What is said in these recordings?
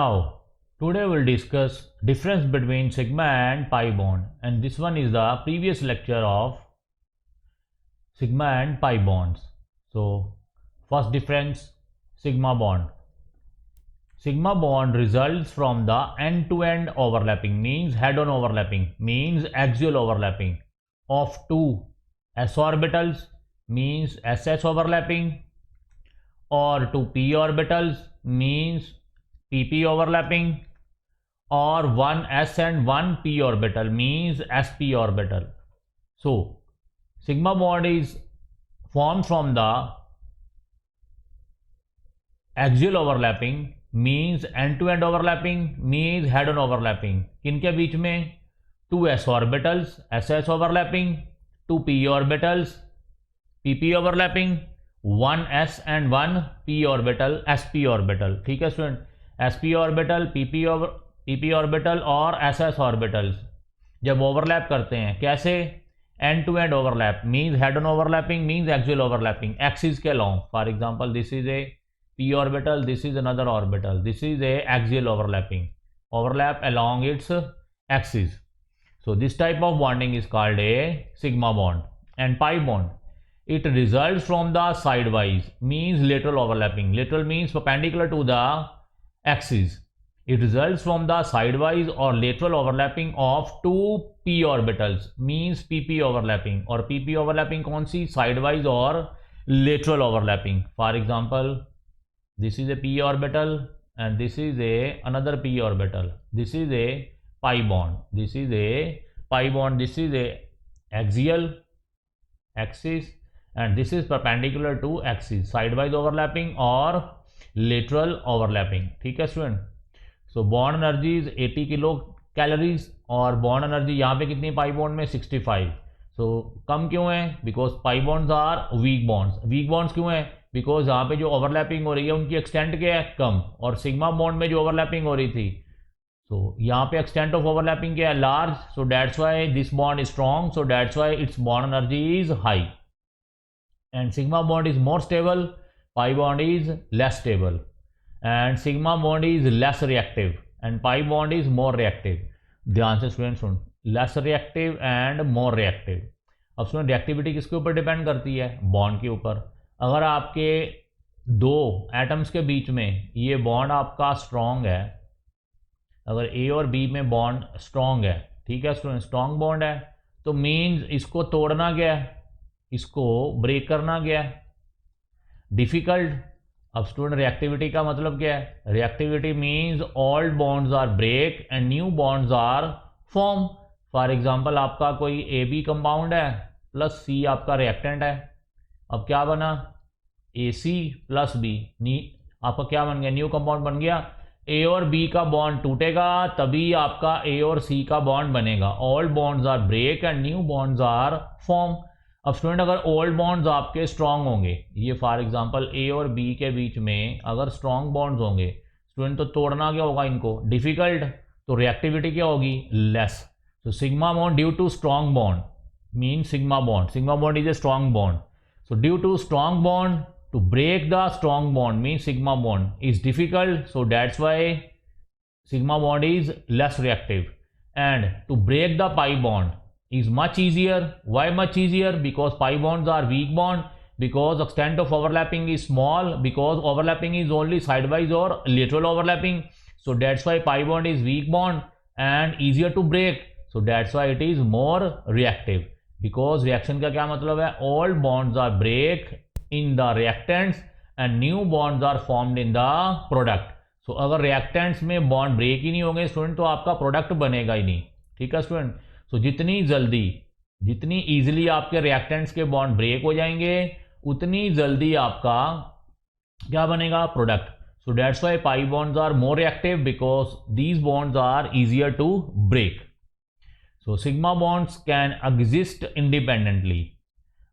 Now, today we'll discuss difference between sigma and pi bond, and this one is the previous lecture of sigma and pi bonds. So, first difference, sigma bond. Sigma bond results from the end-to-end overlapping, means head-on overlapping, means axial overlapping of two s orbitals, means ss overlapping, or two p orbitals, means pp overlapping, or one s and one p orbital, means sp orbital. So, sigma bond is formed from the axial overlapping, means end-to-end overlapping, means head-on overlapping. किनके बीच में? Two s orbitals, ss overlapping, two p orbitals, pp overlapping, one s and one p orbital, sp orbital. ठीक है student, sp orbital, pp orbital और ss orbitals जब overlap करते हैं, कैसे? End to end overlap, means head on overlapping, means axial overlapping, axis के long. For example, this is a p orbital, this is another orbital, this is a axial overlapping, overlap along its axis. So this type of bonding is called a sigma bond. And pi bond, it results from the sidewise, means lateral overlapping. Lateral means perpendicular to the axis. It results from the sidewise or lateral overlapping of two p orbitals, means pp overlapping. और pp overlapping कौन सी? Sidewise और lateral overlapping. For example, this is a p orbital and this is a another p orbital. This is a pi bond. This is a pi bond. This is a axial axis and this is perpendicular to axis. Sidewise overlapping or lateral overlapping. ठीक है student. So bond energy is 80 kilo calories और bond energy यहाँ पे कितनी pi bond में? 65. सो कम क्यों है? Because pi bonds are weak bonds. Weak bonds क्यों है? बिकॉज यहाँ पे जो ओवरलैपिंग हो रही है उनकी एक्सटेंट क्या है? कम. और सिग्मा बॉन्ड में जो ओवरलैपिंग हो रही थी, सो यहाँ पे एक्सटेंट ऑफ ओवरलैपिंग क्या है? Large. So that's why this bond is strong. So that's why it's bond energy is high. And sigma bond is more stable, pi bond is less stable. And sigma bond is less reactive and pi bond is more reactive. ध्यान से student soon, less reactive and more reactive. अब student, reactivity किसके ऊपर depend करती है? Bond के ऊपर. अगर आपके दो एटम्स के बीच में ये बॉन्ड आपका स्ट्रॉन्ग है, अगर ए और बी में बॉन्ड स्ट्रॉन्ग है, ठीक है स्टूडेंट, स्ट्रॉन्ग बॉन्ड है, तो मीन्स इसको तोड़ना क्या है? इसको ब्रेक करना क्या है? डिफिकल्ट. अब स्टूडेंट, रिएक्टिविटी का मतलब क्या है? Reactivity means old bonds are break and new bonds are form. For example, आपका कोई ए बी कंपाउंड है प्लस सी आपका रिएक्टेंट है. अब क्या बना? A C plus B. आपका क्या बन गया? न्यू कंपाउंड बन गया. ए और बी का बॉन्ड टूटेगा तभी आपका ए और सी का बॉन्ड बनेगा. Old bonds are break and new bonds are form. अब स्टूडेंट, अगर ओल्ड बॉन्ड्स आपके स्ट्रांग होंगे, ये फॉर एग्जांपल ए और बी के बीच में अगर स्ट्रांग बॉन्ड्स होंगे स्टूडेंट, तो तोड़ना क्या होगा इनको? डिफिकल्ट. तो रिएक्टिविटी क्या होगी? लेस. तो sigma bond due to strong bond mean sigma bond. Sigma bond is a strong bond. So due to strong bond, to break the strong bond means sigma bond is difficult. So that's why sigma bond is less reactive. And to break the pi bond is much easier. Why much easier? Because pi bonds are weak bond. Because extent of overlapping is small. Because overlapping is only sidewise or lateral overlapping. So that's why pi bond is weak bond and easier to break. So that's why it is more reactive. Because reaction का क्या मतलब है? Old bonds are break in the reactants and new bonds are formed in the product. So अगर reactants में bond break ही नहीं होंगे student, तो आपका प्रोडक्ट बनेगा ही नहीं. ठीक है स्टूडेंट. सो जितनी जल्दी, जितनी इजीली आपके रिएक्टेंट्स के बॉन्ड ब्रेक हो जाएंगे, उतनी जल्दी आपका क्या बनेगा? Product. So that's why pi bonds are more reactive because these bonds are easier to break. So sigma bonds can exist independently.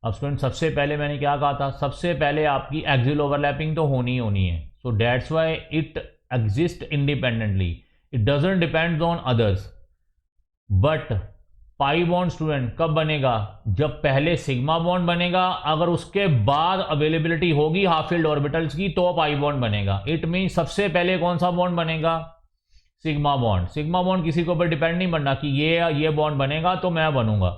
अब स्टूडेंट, सबसे पहले मैंने क्या कहा था? सबसे पहले आपकी एक्सियल ओवरलैपिंग तो होनी है. सो that's why it exist independently. It doesn't depend on others. But pi bond student कब बनेगा? जब पहले सिग्मा बॉन्ड बनेगा, अगर उसके बाद अवेलेबिलिटी होगी हाफ फील्ड ऑर्बिटल्स की, तो पाई बॉन्ड बनेगा. इट मीन सबसे पहले कौन सा बॉन्ड बनेगा? Sigma bond. सिग्मा बॉन्ड किसी के ऊपर डिपेंड नहीं बनना कि ये बॉन्ड बनेगा तो मैं बनूंगा।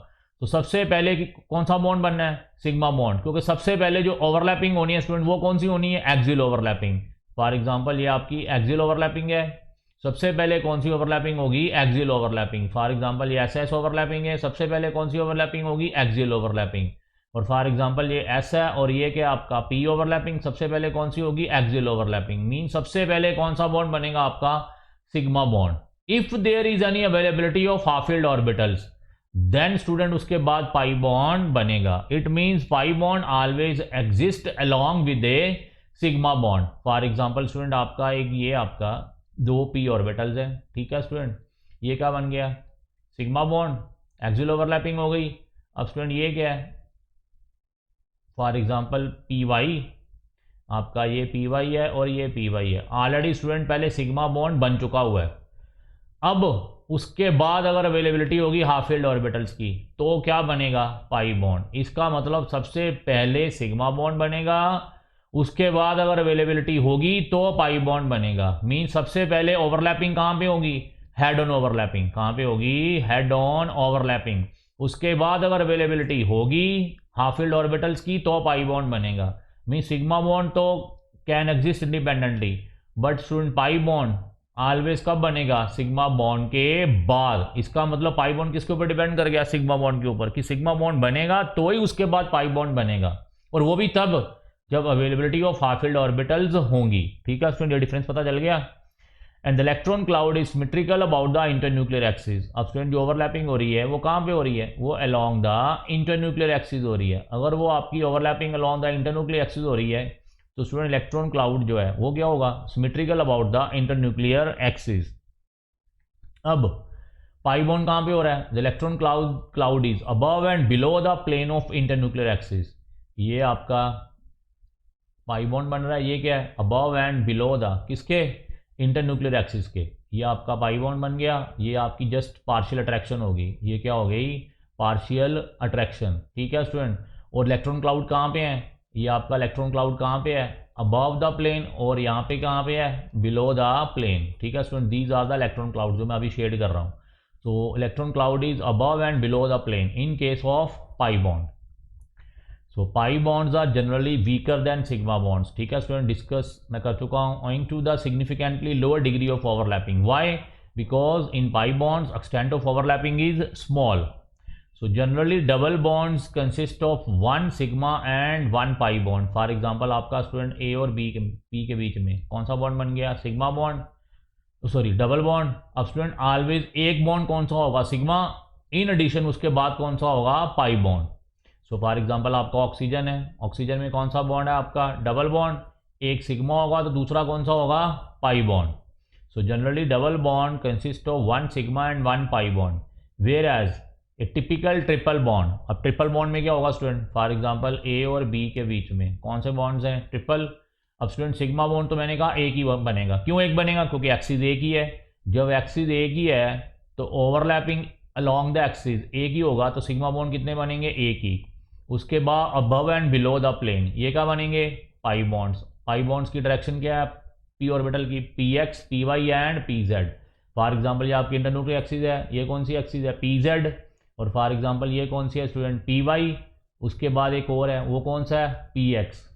तो सबसे पहले कौन सा बॉन्ड बनना है? सिग्मा बॉन्ड, क्योंकि सबसे पहले जो ओवरलैपिंग होनी है स्टूडेंट वो कौन सी होनी है? Axial overlapping. फॉर एग्जांपल ये आपकी एक्सियल ओवरलैपिंग है, सबसे पहले कौन सी ओवरलैपिंग होगी? Axial overlapping. फॉर एग्जांपल ये एस ओवरलैपिंग है, सबसे पहले कौन सी ओवरलैपिंग होगी? Axial overlapping. और फॉर एग्जांपल ये एस है और ये क्या आपका पी ओवरलैपिंग, सबसे पहले कौन सी होगी? Axial overlapping. मीन सबसे पहले कौन सा बॉन्ड बनेगा आपका? Sigma bond. If there is any availability of half filled orbitals then student उसके बाद पाई बॉन्ड बनेगा। It means pi bond always exist along with a sigma bond. For example student आपका एक ये आपका दो पी ऑर्बिटल्स है, ठीक है स्टूडेंट, ये क्या बन गया? सिग्मा बॉन्ड, एक्सियल ओवरलैपिंग हो गई। अब स्टूडेंट ये क्या है? फॉर एग्जांपल पी वाई, आपका ये पी वाई है और ये पी वाई है। ऑलरेडी स्टूडेंट पहले सिग्मा बॉन्ड बन चुका हुआ है। अब उसके बाद अगर अवेलेबिलिटी होगी हाफ फील्ड ऑर्बिटल्स की तो क्या बनेगा? Pi bond. इसका मतलब सबसे पहले सिग्मा बॉन्ड बनेगा, उसके बाद अगर अवेलेबिलिटी होगी तो पाई बॉन्ड बनेगा। मीन सबसे पहले ओवरलैपिंग कहां पे होगी? Head on overlapping. कहां पे होगी? Head on overlapping. उसके बाद अगर अवेलेबिलिटी होगी हाफ फील्ड ऑर्बिटल्स की तो पाई बॉन्ड बनेगा। मीन सिग्मा बॉन्ड तो can exist independently, but student pi bond always कब बनेगा? सिग्मा बॉन्ड के बाद। इसका मतलब पाई बॉन्ड किसके ऊपर डिपेंड कर गया? सिग्मा बॉन्ड के ऊपर, कि सिग्मा बॉन्ड बनेगा तो ही उसके बाद पाई बॉन्ड बनेगा, और वो भी तब जब availability of half filled orbitals होंगी। ठीक है स्टूडेंट, ये डिफरेंस पता चल गया। And the electron cloud is symmetrical about the internuclear axis. अब स्टूडेंट जो ओवरलैपिंग हो रही है वो कहां पे हो रही है? वो अलोंग द इंटरन्यूक्लियर एक्सिस हो रही है। अगर वो आपकी overlapping along the internuclear axis हो रही है तो स्टूडेंट इलेक्ट्रॉन क्लाउड जो है वो क्या होगा? Symmetrical about the internuclear axis. अब पाई बॉन्ड कहां पे हो रहा है? The electron cloud is above and below the plane of internuclear axis. ये आपका पाई बॉन्ड बन रहा है, ये क्या है? अबव एंड बिलो द किसके? इंटरन्यूक्लियर एक्सिस के। ये आपका पाई बॉन्ड बन गया। ये आपकी जस्ट पार्शियल अट्रैक्शन होगी। ये क्या हो गई? Partial attraction. ठीक है स्टूडेंट। और इलेक्ट्रॉन क्लाउड कहाँ पे है? ये आपका इलेक्ट्रॉन क्लाउड कहाँ पे है? Above the plane. और यहाँ पे कहाँ पे है? Below the plane. ठीक है student, these are the electron cloud जो मैं अभी शेड कर रहा हूँ। तो electron cloud is above and below the plane in case of pi bond. So pi bonds are generally weaker than sigma bonds. ठीक है स्टूडेंट, डिस्कस मैं कर चुका हूँ। Owing to the significantly lower degree of overlapping. Why? Because in pi bonds extent of overlapping is small. So generally double bonds consist of one sigma and one pi bond. For example आपका student ए और P के बीच में कौन सा bond बन गया? Sigma bond, sorry double bond. अब student always एक बॉन्ड कौन सा होगा? सिग्मा। इन एडिशन उसके बाद कौन सा होगा? Pi bond. So for example आपका ऑक्सीजन है, ऑक्सीजन में कौन सा बॉन्ड है आपका? Double bond. एक सिग्मा होगा तो दूसरा कौन सा होगा? Pi bond. So generally double bond consist of one sigma and one pi bond, whereas a typical triple bond. अब ट्रिपल बॉन्ड में क्या होगा स्टूडेंट? फॉर एग्जांपल ए और बी के बीच में कौन से बॉन्ड्स हैं? ट्रिपल। अब स्टूडेंट सिग्मा बॉन्ड तो मैंने कहा एक ही बनेगा। क्यों एक बनेगा? क्योंकि एक्सिस एक ही है। जब एक्सिस एक ही है तो ओवरलैपिंग अलॉन्ग द एक्सिस एक ही होगा, तो सिग्मा बॉन्ड कितने बनेंगे? एक ही। उसके बाद above and below the plane ये क्या बनेंगे? Pi bonds. पाई बॉन्ड्स की डायरेक्शन क्या है पी ऑर्बिटल की? P X, P Y and P Z. For example ये आपकी इंटरन्यूक्लियर एक्सिस है, ये कौन सी एक्सिस है? P Z. और फॉर एग्जांपल ये कौन सी है स्टूडेंट? P Y. उसके बाद एक और है, वो कौन सा है? P x.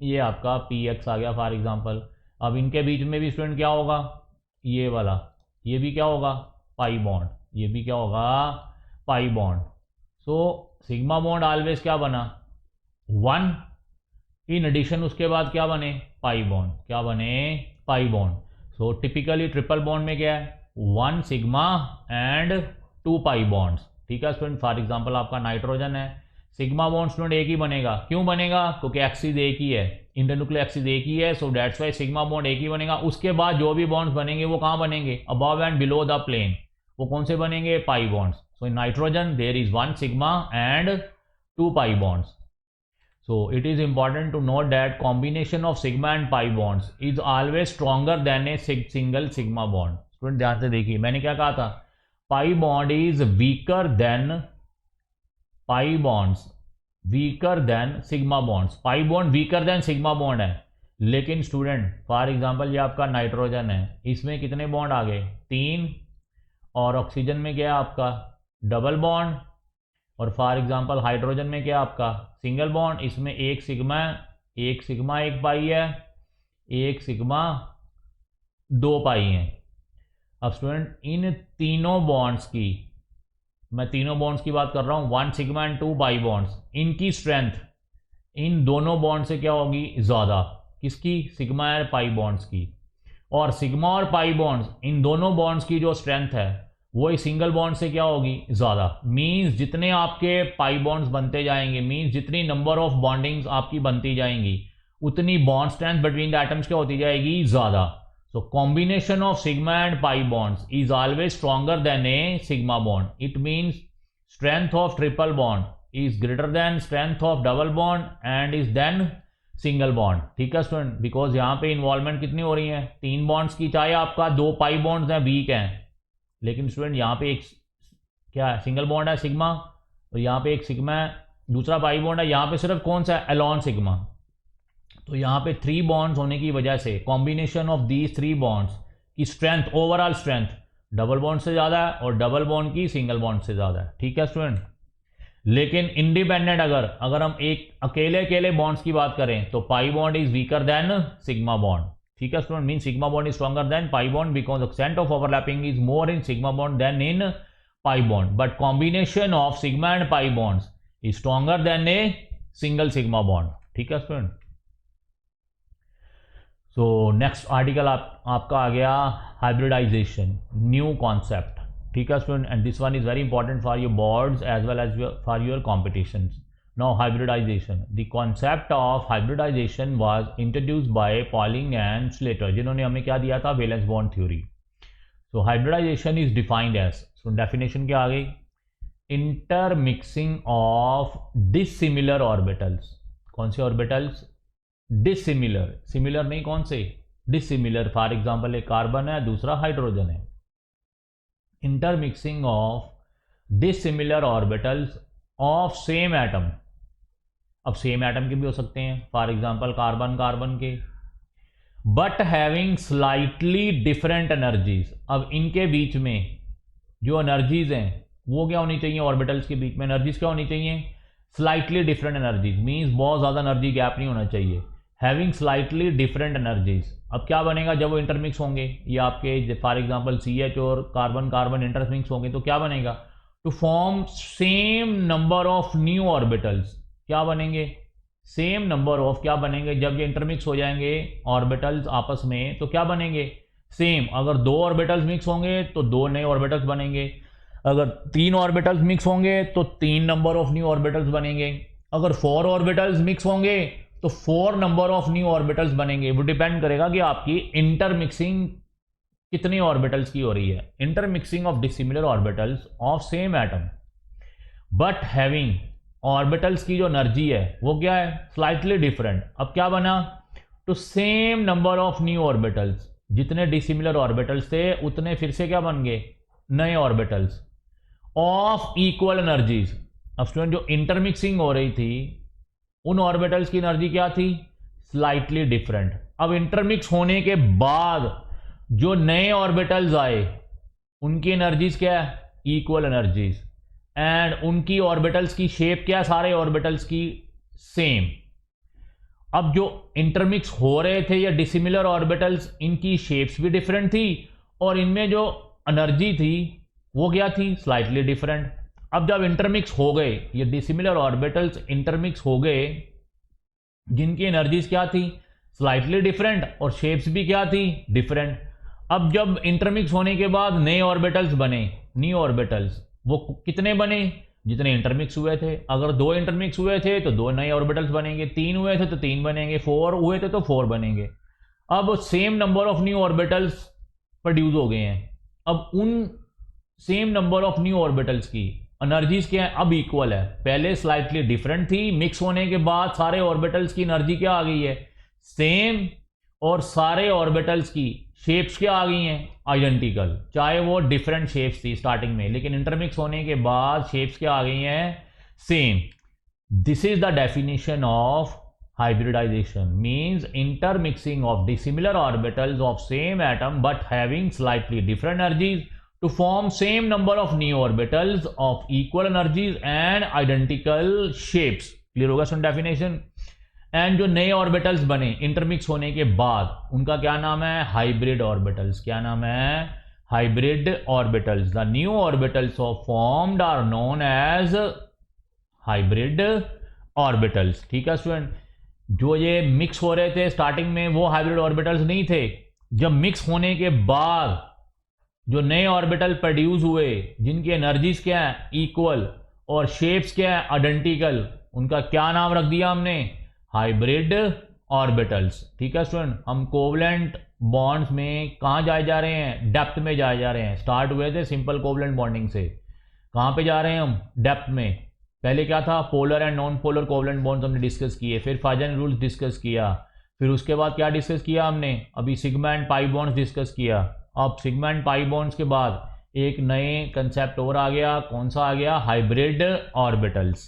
ये आपका पी एक्स आ गया फॉर एग्जांपल। अब इनके बीच में भी स्टूडेंट क्या होगा? ये वाला, ये भी क्या होगा? Pi bond. ये भी क्या होगा? Pi bond. So sigma bond always क्या बना? वन। इन एडिशन उसके बाद क्या बने? Pi bond. क्या बने? Pi bond. So typically triple bond में क्या है? One sigma and two pi bonds. ठीक है स्टूडेंट, फॉर एग्जांपल आपका नाइट्रोजन है, सिग्मा बॉन्ड स्टूडेंट एक ही बनेगा। क्यों बनेगा? क्योंकि एक्सिस एक ही है, इंटरन्यूक्लियर एक्सिस एक ही है, सो दैट्स वाई सिग्मा बॉन्ड एक ही बनेगा। उसके बाद जो भी बॉन्ड्स बनेंगे वो कहाँ बनेंगे? Above and below the plane. वो कौन से बनेंगे? Pi bonds. So in nitrogen there is one sigma and two pi bonds. So it is important to note that combination of sigma and pi bonds is always stronger than a single sigma bond. Student ध्यान से देखिए, मैंने क्या कहा था? Pi bond is weaker than pi bonds, weaker than sigma bonds. Pi bond weaker than sigma bond है, लेकिन student for example ये आपका नाइट्रोजन है, इसमें कितने बॉन्ड आ गए? 3। और ऑक्सीजन में क्या है आपका? Double bond. और फॉर एग्जांपल हाइड्रोजन में क्या है आपका? Single bond. इसमें एक सिग्मा एक पाई है, एक सिग्मा 2 पाई है। अब स्टूडेंट इन तीनों बॉन्ड्स की, मैं तीनों बॉन्ड्स की बात कर रहा हूँ, 1 सिग्मा एंड 2 पाई बॉन्ड्स, इनकी स्ट्रेंथ इन दोनों बॉन्ड से क्या होगी? ज़्यादा। किसकी? सिग्मा और पाई बॉन्ड्स की। और सिग्मा और पाई बॉन्ड्स, इन दोनों बॉन्ड्स की जो स्ट्रेंथ है वो इस सिंगल बॉन्ड से क्या होगी? ज़्यादा। मीन्स जितने आपके पाई बॉन्ड्स बनते जाएंगे, मीन्स जितनी नंबर ऑफ बॉन्डिंग्स आपकी बनती जाएंगी, उतनी bond strength between the atoms क्या होती जाएगी? ज़्यादा। So combination of sigma and pi bonds is always stronger than A sigma bond. It means strength of triple bond is greater than strength of double bond and is then single bond। ठीक है student, because यहाँ पे involvement कितनी हो रही है? 3 bonds की। चाहे आपका 2 पाई बॉन्ड्स हैं, वीक हैं, लेकिन स्टूडेंट यहाँ पे एक क्या है? सिंगल बॉन्ड है सिग्मा, और यहाँ पे एक सिग्मा है, दूसरा पाई बॉन्ड है। यहाँ पे सिर्फ कौन सा है? Elon sigma. तो यहाँ पे 3 बॉन्ड्स होने की वजह से कॉम्बिनेशन ऑफ दीज 3 बॉन्ड्स की strength, overall strength double bond से ज़्यादा है और डबल बॉन्ड की सिंगल बॉन्ड से ज़्यादा है। ठीक है स्टूडेंट। लेकिन इंडिपेंडेंट अगर हम एक अकेले बॉन्ड्स की बात करें तो pi bond is weaker than sigma bond. ठीक है student, mean sigma bond is stronger than pi bond because extent of overlapping is more in sigma bond than in pi bond, but combination of sigma and pi bonds is stronger than a single sigma bond. ठीक है student. So next article आपका आ गया hybridisation, new concept. ठीक है student, and this one is very important for your boards as well as for your competitions. Now hybridization, the concept of hybridization was introduced by Pauling and Slater, जिन्होंने हमें क्या दिया था? Valence bond theory. So hybridization is defined as, so definition क्या आ गई? Intermixing of dissimilar orbitals. कौन से ऑर्बिटल्स? डिसिमिलर, सिमिलर नहीं, कौन से? डिसिमिलर। फॉर एग्जाम्पल एक कार्बन है, दूसरा हाइड्रोजन है। Intermixing of dissimilar orbitals of same atom. अब सेम एटम के भी हो सकते हैं, फॉर एग्जाम्पल कार्बन के, but having slightly different energies. अब इनके बीच में जो एनर्जीज हैं वो क्या होनी चाहिए? ऑर्बिटल्स के बीच में एनर्जीज क्या होनी चाहिए? स्लाइटली डिफरेंट एनर्जीज, मीन्स बहुत ज़्यादा एनर्जी गैप नहीं होना चाहिए। Having slightly different energies. अब क्या बनेगा जब वो इंटरमिक्स होंगे? ये आपके फॉर एग्जांपल CH और कार्बन इंटरमिक्स होंगे तो क्या बनेगा? To form same number of new orbitals. क्या बनेंगे? सेम नंबर ऑफ क्या बनेंगे? जब ये इंटरमिक्स हो जाएंगे ऑर्बिटल्स आपस में तो क्या बनेंगे? सेम। अगर 2 ऑर्बिटल्स मिक्स होंगे तो 2 नए ऑर्बिटल्स बनेंगे। अगर 3 ऑर्बिटल्स मिक्स होंगे तो 3 नंबर ऑफ न्यू ऑर्बिटल्स बनेंगे। अगर 4 ऑर्बिटल्स मिक्स होंगे तो 4 नंबर ऑफ न्यू ऑर्बिटल्स बनेंगे। वो डिपेंड करेगा कि आपकी इंटरमिक्सिंग कितनी ऑर्बिटल्स की हो रही है। Intermixing of dissimilar orbitals of same atom but having orbitals की जो एनर्जी है वो क्या है? Slightly different. अब क्या बना? To same number of new orbitals. जितने डिसिमिलर ऑर्बिटल्स थे उतने फिर से क्या बन गए? नए ऑर्बिटल्स ऑफ इक्वल एनर्जीज। अब स्टूडेंट जो इंटरमिक्सिंग हो रही थी उन ऑर्बिटल्स की एनर्जी क्या थी? Slightly different. अब इंटरमिक्स होने के बाद जो नए ऑर्बिटल्स आए उनकी एनर्जीज क्या है? Equal energies. एंड उनकी ऑर्बिटल्स की शेप क्या है? सारे ऑर्बिटल्स की सेम। अब जो इंटरमिक्स हो रहे थे या डिसिमिलर ऑर्बिटल्स, इनकी शेप्स भी डिफरेंट थी और इनमें जो एनर्जी थी वो क्या थी? Slightly different. अब जब इंटरमिक्स हो गए, ये डिसिमिलर ऑर्बिटल्स इंटरमिक्स हो गए, जिनकी एनर्जीज क्या थी? स्लाइटली डिफरेंट, और शेप्स भी क्या थी? डिफरेंट। अब जब इंटरमिक्स होने के बाद नए ऑर्बिटल्स बने, न्यू ऑर्बिटल्स, वो कितने बने? जितने इंटरमिक्स हुए थे। अगर 2 इंटरमिक्स हुए थे तो 2 नए ऑर्बिटल्स बनेंगे, 3 हुए थे तो 3 बनेंगे, 4 हुए थे तो 4 बनेंगे। अब same number of new orbitals produce हो गए हैं। अब उन same number of new orbitals की एनर्जीज क्या है? अब इक्वल है। पहले स्लाइटली डिफरेंट थी, मिक्स होने के बाद सारे ऑर्बिटल्स की एनर्जी क्या आ गई है? सेम। और सारे ऑर्बिटल्स की शेप्स क्या आ गई हैं? आइडेंटिकल। चाहे वो डिफरेंट शेप्स थी स्टार्टिंग में, लेकिन इंटरमिक्स होने के बाद शेप्स क्या आ गई हैं? Same. This is the definition of Hybridization means intermixing of dissimilar orbitals of same atom but having slightly different energies to form same number of new orbitals of equal energies and identical shapes. Clear होगा सुन definition. And जो नए orbitals बने intermix होने के बाद उनका क्या नाम है? Hybrid orbitals. क्या नाम है? Hybrid orbitals. The new orbitals of formed are known as hybrid orbitals. ठीक है स्टूडेंट, जो ये मिक्स हो रहे थे स्टार्टिंग में वो हाइब्रिड ऑर्बिटल्स नहीं थे। जब मिक्स होने के बाद जो नए ऑर्बिटल प्रोड्यूस हुए जिनकी एनर्जीज क्या है? इक्वल, और शेप्स क्या है? आइडेंटिकल, उनका क्या नाम रख दिया हमने? Hybrid orbitals. ठीक है स्टूडेंट, हम कोवलेंट बॉन्ड्स में कहां जाए जा रहे हैं? डेप्थ में जाए जा रहे हैं। स्टार्ट हुए थे सिंपल कोवलेंट बॉन्डिंग से, कहां पे जा रहे हैं हम? डेप्थ में। पहले क्या था? Polar and non polar covalent bonds हमने डिस्कस किए, फिर फाजन रूल्स डिस्कस किया, फिर उसके बाद क्या डिस्कस किया हमने? अभी sigma and pi bonds discuss किया। अब सिग्मा एंड पाई बॉन्ड्स के बाद एक नए कंसेप्ट और आ गया। कौन सा आ गया? Hybrid orbitals.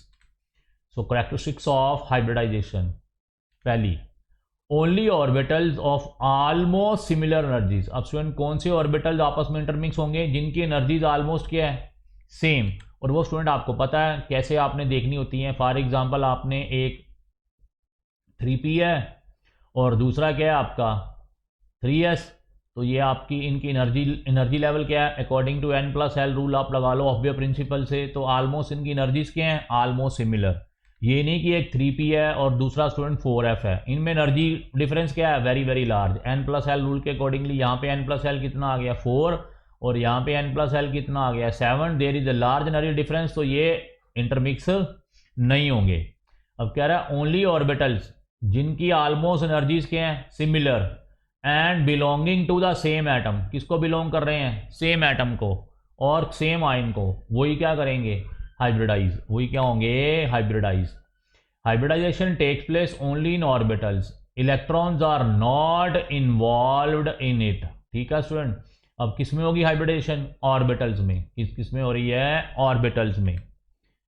So characteristics of hybridization, पहली, only orbitals of almost similar energies. अब स्टूडेंट कौन से ऑर्बिटल्स आपस में इंटरमिक्स होंगे? जिनकी एनर्जीज ऑलमोस्ट क्या है? सेम। और वो स्टूडेंट आपको पता है कैसे आपने देखनी होती है। फॉर एग्जांपल आपने एक 3p है और दूसरा क्या है आपका 3s, तो ये आपकी इनकी एनर्जी लेवल क्या है? अकॉर्डिंग टू n+l रूल आप लगा लो ऑब्वियस प्रिंसिपल से, तो ऑलमोस्ट इनकी एनर्जीज क्या हैं? Almost similar. ये नहीं कि एक 3p है और दूसरा स्टूडेंट 4f है, इनमें एनर्जी डिफरेंस क्या है? Very very large. n+l rule के अकॉर्डिंगली यहाँ पे n+l कितना आ गया? 4, और यहाँ पे n+l कितना आ गया? 7। There is a large energy difference, तो ये इंटरमिक्स नहीं होंगे। अब कह रहा है ओनली ऑर्बिटल्स जिनकी ऑलमोस्ट एनर्जीज क्या हैं? Similar and belonging to the same atom. किसको बिलोंग कर रहे हैं? सेम एटम को और सेम आयन को, वही क्या करेंगे? हाइब्रिडाइज। वही क्या होंगे? Hybridize. Hybridization takes place only in orbitals, electrons are not involved in it. ठीक है स्टूडेंट, अब किस में होगी हाइब्रिडेशन? ऑर्बिटल्स में। किस में हो रही है? ऑर्बिटल्स में,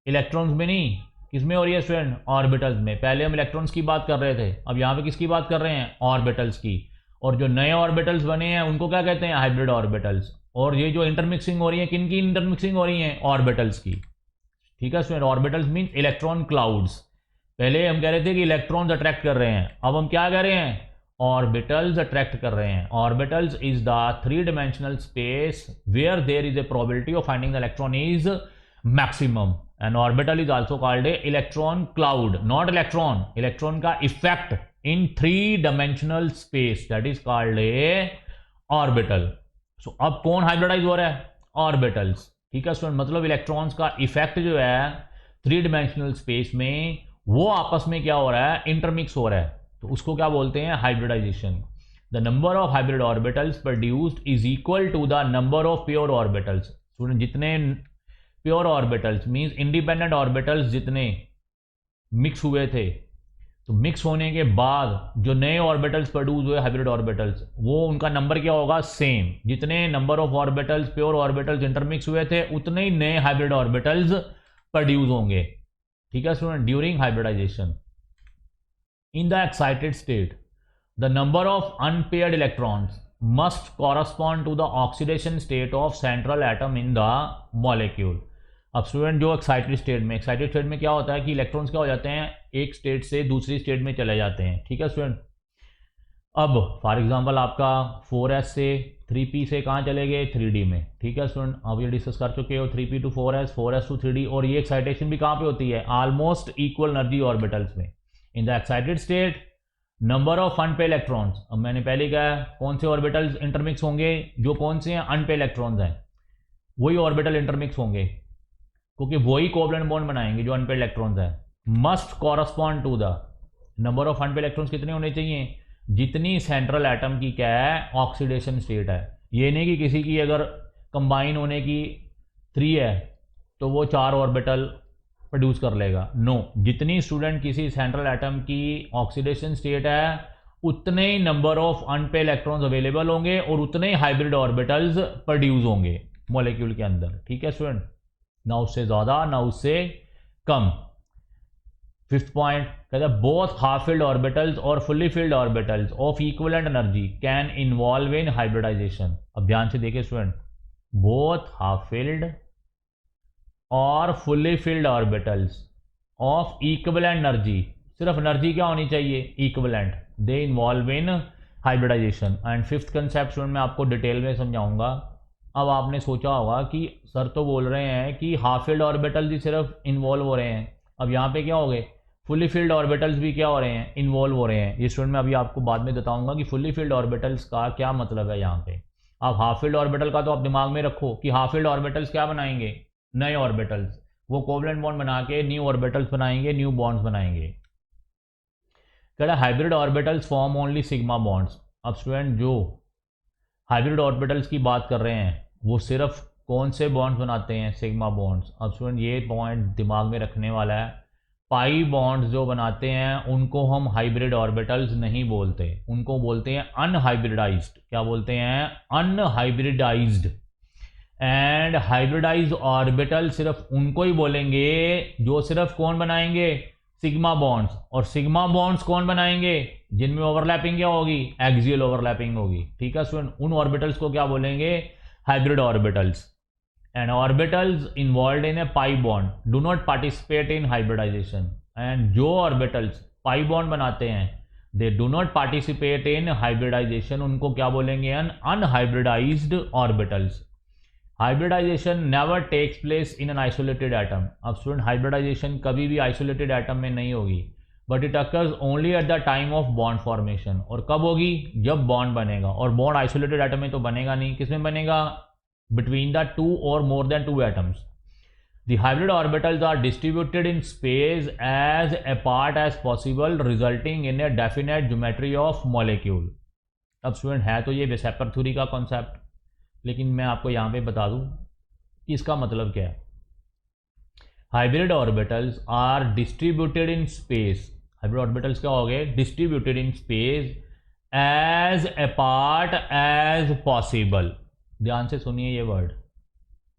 इलेक्ट्रॉन्स में नहीं। किस में हो रही है स्टूडेंट? ऑर्बिटल्स में। पहले हम इलेक्ट्रॉन्स की बात कर रहे थे, अब यहाँ पे किसकी बात कर रहे हैं? ऑर्बिटल्स की। और जो नए ऑर्बिटल्स बने हैं उनको क्या कहते हैं? Hybrid orbitals. और ये जो इंटरमिक्सिंग हो रही है, किन की इंटरमिक्सिंग हो रही है? ऑर्बिटल्स की। ठीक है student, orbitals mean electron clouds. पहले हम कह रहे थे कि इलेक्ट्रॉन्स अट्रैक्ट कर रहे हैं, अब हम क्या कह रहे हैं? ऑर्बिटल्स अट्रैक्ट कर रहे हैं। Orbitals is the 3-dimensional space where there is a probability of finding the electron is maximum. An orbital is also called a electron cloud, not electron. Electron का effect in 3-dimensional space, that is called a orbital. So अब कौन hybridise हो रहा है? Orbitals. ठीक है student, मतलब electrons का इफेक्ट जो है 3-dimensional स्पेस में वो आपस में क्या हो रहा है? इंटरमिक्स हो रहा है, तो उसको क्या बोलते हैं? Hybridization. The number of hybrid orbitals produced is equal to the number of pure orbitals. Student, जितने pure orbitals means independent orbitals जितने मिक्स हुए थे, तो मिक्स होने के बाद जो नए ऑर्बिटल्स प्रोड्यूस हुए हाइब्रिड ऑर्बिटल्स, वो उनका नंबर क्या होगा? सेम। जितने number of orbitals pure orbitals intermix हुए थे उतने ही नए हाइब्रिड ऑर्बिटल्स प्रोड्यूस होंगे। ठीक है student, during hybridization in the excited state the number of unpaired electrons must correspond to the oxidation state of central atom in the molecule। अब student जो excited state में क्या होता है कि इलेक्ट्रॉन्स क्या हो जाते हैं? एक स्टेट से दूसरी स्टेट में चले जाते हैं। ठीक है स्टूडेंट, अब फॉर एग्जांपल आपका 4s से 3p से कहाँ चले गए? 3d में। ठीक है स्टूडेंट, अब ये डिस्कस कर चुके हो 3p to 4s, 4s to 3d, और ये एक्साइटेशन भी कहाँ पे होती है? ऑलमोस्ट इक्वल एनर्जी ऑर्बिटल्स में। In the excited state number of unpaired electrons, अब मैंने पहले कहा कौन से ऑर्बिटल्स इंटरमिक्स होंगे? जो कौन से हैं? अनपेड इलेक्ट्रॉन्स हैं, वही ऑर्बिटल इंटरमिक्स होंगे, क्योंकि वही कोवलेंट बॉन्ड बनाएंगे जो अनपेड इलेक्ट्रॉन्स हैं। Must correspond to the number of unpaired electrons कितने होने चाहिए? जितनी सेंट्रल एटम की क्या है? ऑक्सीडेशन स्टेट है। ये नहीं कि किसी की अगर कंबाइन होने की 3 है तो वो 4 ऑर्बिटल प्रोड्यूस कर लेगा। नो, जितनी स्टूडेंट किसी सेंट्रल एटम की ऑक्सीडेशन स्टेट है उतने ही number of unpaired electrons available होंगे और उतने ही हाइब्रिड ऑर्बिटल्स प्रोड्यूस होंगे मॉलिक्यूल के अंदर। ठीक है स्टूडेंट, ना उससे ज़्यादा ना उससे कम। फिफ्थ पॉइंट कहता है बोथ हाफ फिल्ड ऑर्बिटल्स और fully filled orbitals of equivalent energy can involve in hybridization. अब ध्यान से देखिए स्टूडेंट, बोथ हाफ फिल्ड और fully filled orbitals of equivalent energy, सिर्फ एनर्जी क्या होनी चाहिए, equivalent, they involve in hybridization. And fifth concept student मैं आपको डिटेल में समझाऊंगा। अब आपने सोचा होगा कि सर तो बोल रहे हैं कि हाफ फिल्ड ऑर्बिटल्स ही सिर्फ इन्वॉल्व हो रहे हैं, अब यहाँ पे क्या हो गए, फुली फिल्ड ऑर्बिटल्स भी क्या हो रहे हैं, इन्वॉल्व हो रहे हैं। ये स्टूडेंट मैं अभी आपको बाद में बताऊंगा कि फुली फिल्ड ऑर्बिटल्स का क्या मतलब है। यहाँ पे आप हाफ फिल्ड ऑर्बिटल का तो आप दिमाग में रखो कि हाफ फिल्ड ऑर्बिटल्स क्या बनाएंगे, नए ऑर्बिटल्स, वो कोवलेंट बॉन्ड बना के न्यू ऑर्बिटल्स बनाएंगे, न्यू बॉन्ड्स बनाएंगे। कहता hybrid orbitals form only sigma bonds. अब स्टूडेंट जो हाइब्रिड ऑर्बिटल्स की बात कर रहे हैं वो सिर्फ कौन से बॉन्ड्स बनाते हैं, सिग्मा बॉन्ड्स। अब स्टूडेंट ये पॉइंट दिमाग में रखने वाला है, पाई बॉन्ड्स जो बनाते हैं उनको हम हाइब्रिड ऑर्बिटल्स नहीं बोलते, उनको बोलते हैं अनहाइब्रिडाइज्ड। क्या बोलते हैं, अनहाइब्रिडाइज्ड। एंड हाइब्रिडाइज्ड ऑर्बिटल सिर्फ उनको ही बोलेंगे जो सिर्फ कौन बनाएंगे, सिग्मा बॉन्ड्स। और सिग्मा बॉन्ड्स कौन बनाएंगे, जिनमें ओवरलैपिंग क्या होगी, एक्सियल ओवरलैपिंग होगी। ठीक है स्टूडेंट, उन ऑर्बिटल्स को क्या बोलेंगे, hybrid orbitals. And orbitals involve in a pi bond do not participate in hybridization. And जो ऑर्बिटल्स पाई बॉन्ड बनाते हैं they do not participate in hybridization, उनको क्या बोलेंगे, unhybridized orbitals. Hybridization never takes place in an isolated atom. अब student hybridization कभी भी isolated atom में नहीं होगी, but it occurs only at the time of bond formation. और कब होगी, जब बॉन्ड बनेगा। और बॉन्ड आइसोलेटेड एटम में तो बनेगा नहीं, किसमें बनेगा, बिटवीन द टू और more than two atoms. The hybrid orbitals are distributed in space as apart as possible resulting in a definite geometry of molecule. अब स्टूडेंट है तो ये वेसेपर थ्योरी का कॉन्सेप्ट, लेकिन मैं आपको यहाँ पे बता दूँ कि इसका मतलब क्या है। Hybrid orbitals are distributed in space, hybrid orbitals क्या हो गए, distributed in space as apart as possible. ध्यान से सुनिए ये word,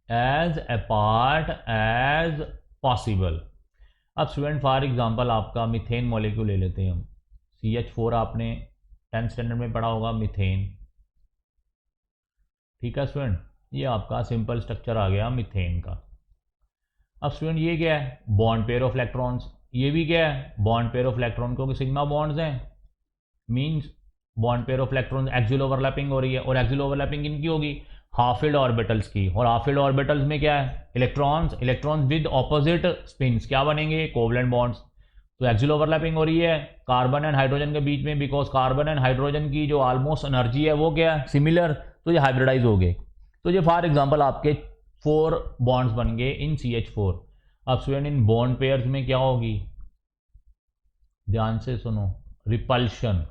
as apart as possible. अब स्टूडेंट फॉर एग्जांपल आपका मीथेन मॉलिक्यूल ले लेते हैं हम, CH4 आपने 10th स्टैंडर्ड में पढ़ा होगा, मीथेन। ठीक है स्टूडेंट, ये आपका सिंपल स्ट्रक्चर आ गया मीथेन का। अब स्टूडेंट ये क्या है, बॉन्ड पेयर ऑफ इलेक्ट्रॉन्स। ये भी क्या है, बॉन्ड पेयर ऑफ इलेक्ट्रॉन, क्योंकि सिग्मा बॉन्ड्स हैं, means bond pair of electrons, axial overlapping हो रही है। और एक्सियल ओवरलैपिंग किनकी होगी, हाफ फिल्ड ऑर्बिटल्स की। और हाफ फिल्ड ऑर्बिटल्स में क्या है, electrons, electrons with opposite spins क्या बनेंगे, कोवलेंट बॉन्ड्स। तो एक्सियल ओवरलैपिंग हो रही है कार्बन एंड हाइड्रोजन के बीच में, बिकॉज कार्बन एंड हाइड्रोजन की जो ऑलमोस्ट एनर्जी है वो क्या है, सिमिलर, तो ये हाइब्रिडाइज हो गए। तो ये फॉर एग्जांपल आपके 4 बॉन्ड्स बन गए इन CH4। अब स्टूडेंट इन बॉन्ड पेयर्स में क्या होगी, ध्यान से सुनो, रिपल्शन।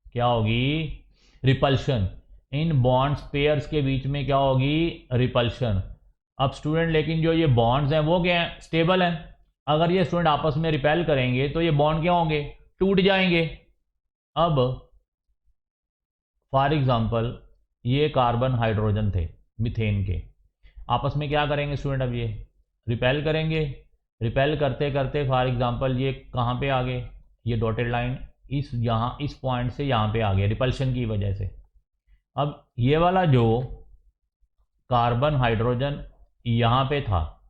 क्या होगी, रिपल्शन। इन बॉन्ड्स पेयर्स के बीच में क्या होगी, रिपल्शन। अब स्टूडेंट लेकिन जो ये बॉन्ड्स हैं वो क्या है, स्टेबल हैं। अगर ये स्टूडेंट आपस में रिपेल करेंगे तो ये बॉन्ड क्या होंगे, टूट जाएंगे। अब फॉर एग्जांपल ये कार्बन हाइड्रोजन थे मीथेन के, आपस में क्या करेंगे स्टूडेंट, अब ये रिपेल करेंगे। रिपेल करते करते फॉर एग्जांपल ये कहाँ पे आ गए, ये डॉटेड लाइन इस यहाँ इस पॉइंट से यहाँ पे आ गए रिपल्शन की वजह से। अब ये वाला जो कार्बन हाइड्रोजन यहाँ पे था,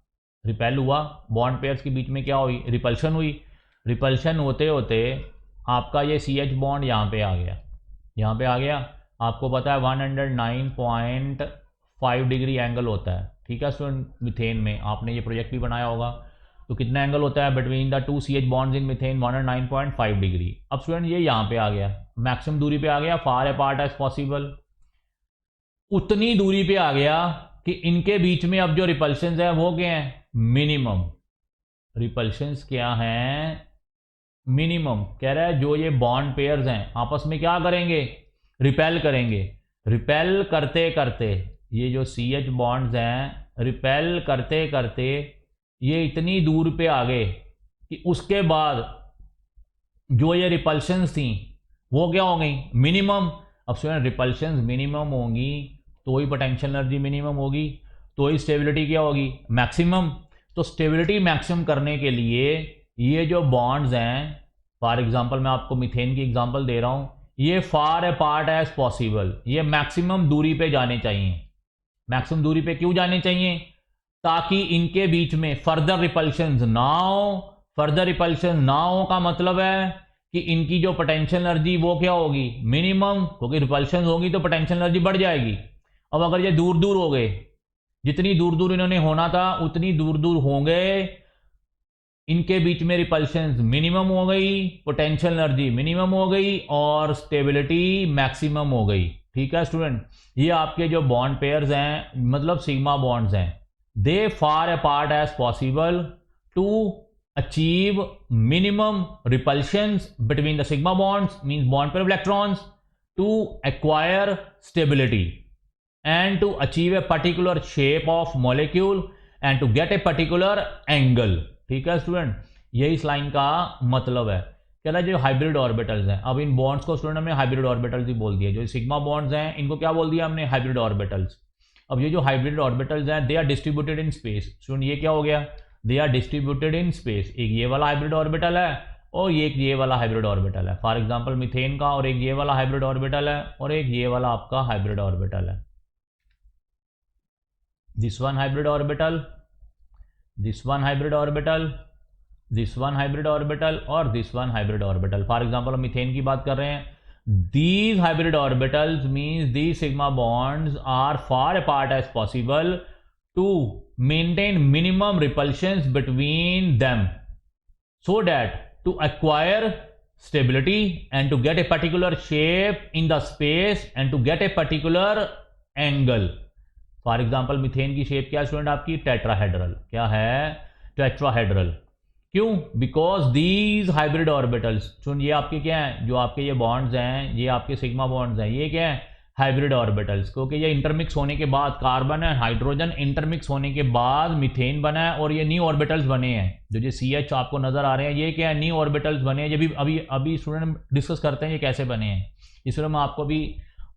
रिपेल हुआ, बॉन्ड पेयर्स के बीच में क्या हुई, रिपल्शन हुई। रिपल्शन होते होते आपका ये CH बॉन्ड यहाँ पे आ गया, यहाँ पे आ गया। आपको पता है 109.5 डिग्री एंगल होता है। ठीक है स्टूडेंट, मीथेन में आपने ये प्रोजेक्ट भी बनाया होगा, तो कितना एंगल होता है between the 2 CH bonds in methane, 109.5 degree. अब स्टूडेंट ये यहाँ पे आ गया, मैक्सिमम दूरी पे आ गया, फार अपार्ट एज पॉसिबल। उतनी दूरी पे आ गया कि इनके बीच में अब जो रिपल्शंस है वो क्या है, मिनिमम। रिपल्शंस क्या हैं, मिनिमम। कह रहा है जो ये बॉन्ड पेयर्स हैं आपस में क्या करेंगे, रिपेल करेंगे। रिपेल करते करते ये जो CH बॉन्ड्स हैं, रिपेल करते करते ये इतनी दूर पे आ गए कि उसके बाद जो ये रिपल्शंस थी वो क्या हो गई, मिनिमम। अब स्टूडेंट रिपल्शंस मिनिमम होंगी तो ही पोटेंशियल एनर्जी मिनिमम होगी, तो ही स्टेबिलिटी क्या होगी, मैक्सिमम। तो स्टेबिलिटी मैक्सिमम करने के लिए ये जो बॉन्ड्स हैं, फॉर एग्जांपल मैं आपको मीथेन की एग्जांपल दे रहा हूँ, ये फार अपार्ट एज पॉसिबल, ये मैक्सिमम दूरी पे जाने चाहिए। मैक्सिमम दूरी पे क्यों जाने चाहिए? ताकि इनके बीच में फर्दर रिपल्शन ना हो। फर्दर रिपल्शन ना हो का मतलब है कि इनकी जो पोटेंशियल एनर्जी वो क्या होगी? मिनिमम, क्योंकि रिपल्शन होगी तो पोटेंशियल एनर्जी बढ़ जाएगी। अब अगर ये दूर दूर हो गए, जितनी दूर दूर इन्होंने होना था उतनी दूर दूर होंगे, इनके बीच में रिपल्शन मिनिमम हो गई, पोटेंशियल एनर्जी मिनिमम हो गई और स्टेबिलिटी मैक्सिमम हो गई। ठीक है स्टूडेंट, ये आपके जो बॉन्ड पेयर्स हैं, मतलब सिग्मा बॉन्ड्स हैं, they far apart as possible to achieve minimum repulsions between the sigma bonds, means bond pair of electrons, to acquire stability and to achieve a particular shape of molecule and to get a particular angle। ठीक है student, यही इस line का मतलब है। कह रहा है जो हाइब्रिड ऑर्बिटल्स हैं, अब इन बॉन्ड्स को स्टूडेंट हमने हाइब्रिड ऑर्बिटल्स ही बोल दिया। जो सिग्मा बॉन्ड्स हैं इनको क्या बोल दिया हमने? Hybrid orbitals. अब ये जो हाइब्रिड ऑर्बिटल्स हैं, they are distributed in space. Student ये क्या हो गया? They are distributed in space. एक ये वाला हाइब्रिड ऑर्बिटल है और एक ये वाला हाइब्रिड ऑर्बिटल है, फॉर एग्जाम्पल मीथेन का, और एक ये वाला हाइब्रिड ऑर्बिटल है और एक ये वाला आपका हाइब्रिड ऑर्बिटल है। this one hybrid orbital, this one hybrid orbital, this one hybrid orbital और this one hybrid orbital। For example हम मीथेन की बात कर रहे हैं, these hybrid orbitals means these sigma bonds are far apart as possible to maintain minimum repulsions between them so that to acquire stability and to get a particular shape in the space and to get a particular angle। For example methane की shape क्या student आपकी? Tetrahedral. क्या है? Tetrahedral. क्यों? Because these hybrid orbitals, सुन ये आपके क्या है? जो आपके ये बॉन्ड्स हैं, ये आपके सिग्मा बॉन्ड्स हैं, ये क्या है? Hybrid orbitals. क्योंकि ये इंटरमिक्स होने के बाद कार्बन एंड हाइड्रोजन इंटरमिक्स होने के बाद मीथेन बना है और ये न्यू ऑर्बिटल्स बने हैं। जो ये CH आपको नजर आ रहे हैं, ये क्या है? न्यू ऑर्बिटल्स बने हैं। ये भी अभी स्टूडेंट डिस्कस करते हैं ये कैसे बने हैं। इसलिए मैं आपको भी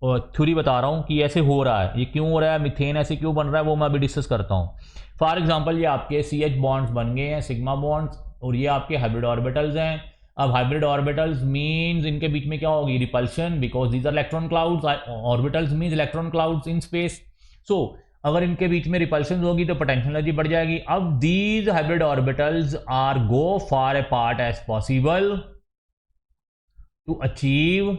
थ्योरी बता रहा हूँ कि ऐसे हो रहा है, ये क्यों हो रहा है, मीथेन ऐसे क्यों बन रहा है, वो मैं अभी डिस्कस करता हूँ। फॉर एग्जांपल ये आपके CH बॉन्ड्स बन गए हैं, सिग्मा बॉन्ड्स, और ये आपके हाइब्रिड ऑर्बिटल्स हैं। अब हाइब्रिड ऑर्बिटल्स मींस इनके बीच में क्या होगी? Repulsion, because these are electron clouds. Orbitals means electron clouds in space. So अगर इनके बीच में रिपल्शन होगी तो पोटेंशियल एनर्जी बढ़ जाएगी। अब these hybrid orbitals are go far apart as possible to achieve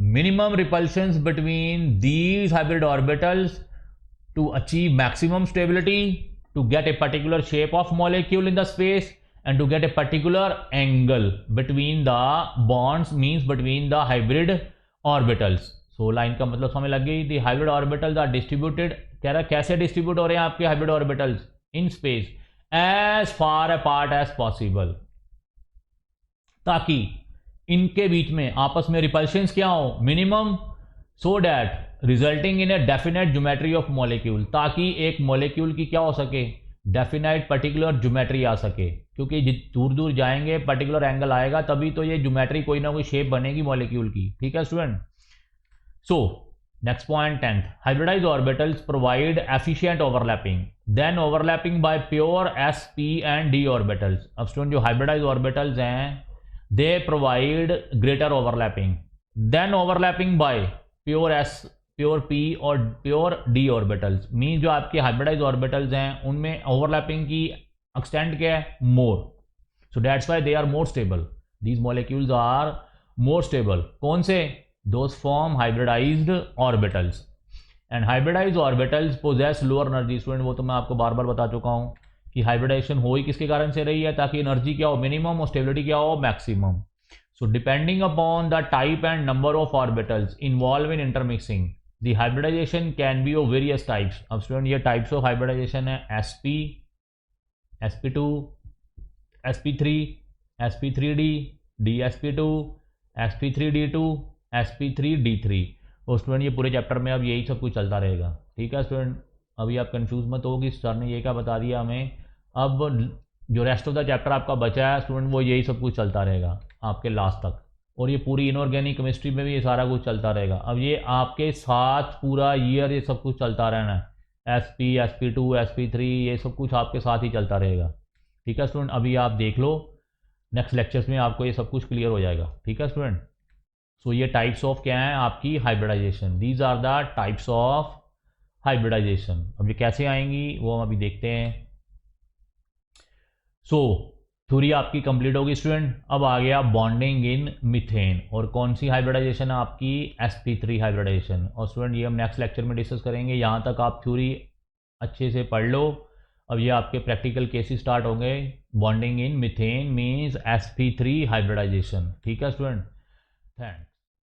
minimum repulsions between these hybrid orbitals to achieve maximum stability, to get a particular shape of molecule in the space and to get a particular angle between the bonds, means between the hybrid orbitals। so line का मतलब समझ लग गई। the hybrid orbitals are distributed, कह रहा कैसे distribute हो रहे हैं आपके hybrid orbitals? in space as far apart as possible, ताकि इनके बीच में आपस में रिपल्शंस क्या हो? Minimum, so that resulting in a definite geometry of molecule, ताकि एक मॉलिक्यूल की क्या हो सके? डेफिनेट पर्टिकुलर ज्योमेट्री आ सके। क्योंकि दूर दूर जाएंगे पर्टिकुलर एंगल आएगा, तभी तो ये ज्योमेट्री कोई ना कोई शेप बनेगी मॉलिक्यूल की। ठीक है student. So next point 10th, hybridized orbitals provide efficient overlapping than overlapping by pure sp and d orbitals. अब स्टूडेंट जो हाइब्रिडाइज्ड ऑर्बिटल्स हैं, they provide greater overlapping than overlapping by pure p और pure d orbitals। Mean जो आपके hybridise orbitals हैं उनमें overlapping की extent क्या है? More. So that's why they are more stable, these molecules are more stable. कौन से? Those form hybridised orbitals. And hybridised orbitals possess lower energy. Student वो तो मैं आपको बार बार बता चुका हूँ कि हाइब्रिडाइजेशन हो ही किसके कारण से रही है? ताकि एनर्जी क्या हो? मिनिमम, और स्टेबिलिटी क्या हो? Maximum. So depending upon the type and number of orbitals involve in intermixing, the hybridization can be of various types. अब स्टूडेंट ये टाइप्स ऑफ हाइब्रिडाइजेशन है sp, sp2, sp3, sp3d, dsp2, sp3d2, sp3d3। और student ये पूरे chapter में अब यही सब कुछ चलता रहेगा। ठीक है स्टूडेंट, अभी आप कंफ्यूज मत हो कि सर ने ये क्या बता दिया हमें। अब जो रेस्ट ऑफ द चैप्टर आपका बचा है स्टूडेंट, वो यही सब कुछ चलता रहेगा आपके लास्ट तक, और ये पूरी इनऑर्गेनिक केमिस्ट्री में भी ये सारा कुछ चलता रहेगा। अब ये आपके साथ पूरा ईयर ये सब कुछ चलता रहना है, sp, sp2, sp3, ये सब कुछ आपके साथ ही चलता रहेगा। ठीक है स्टूडेंट, अभी आप देख लो नेक्स्ट लेक्चर्स में आपको ये सब कुछ क्लियर हो जाएगा। ठीक है स्टूडेंट। सो ये टाइप्स ऑफ क्या है आपकी hybridization, these are the types of hybridization. अब ये कैसे आएंगी वो हम अभी देखते हैं। सो थ्योरी आपकी कंप्लीट होगी स्टूडेंट। अब आ गया बॉन्डिंग इन मीथेन, और कौन सी हाइब्रिडाइजेशन है आपकी sp3 हाइब्रिडाइजेशन। और स्टूडेंट ये हम नेक्स्ट लेक्चर में डिस्कस करेंगे। यहाँ तक आप थ्योरी अच्छे से पढ़ लो। अब ये आपके प्रैक्टिकल केसेस स्टार्ट होंगे। Bonding in methane means sp3 hybridization. ठीक है स्टूडेंट, थैंक्स।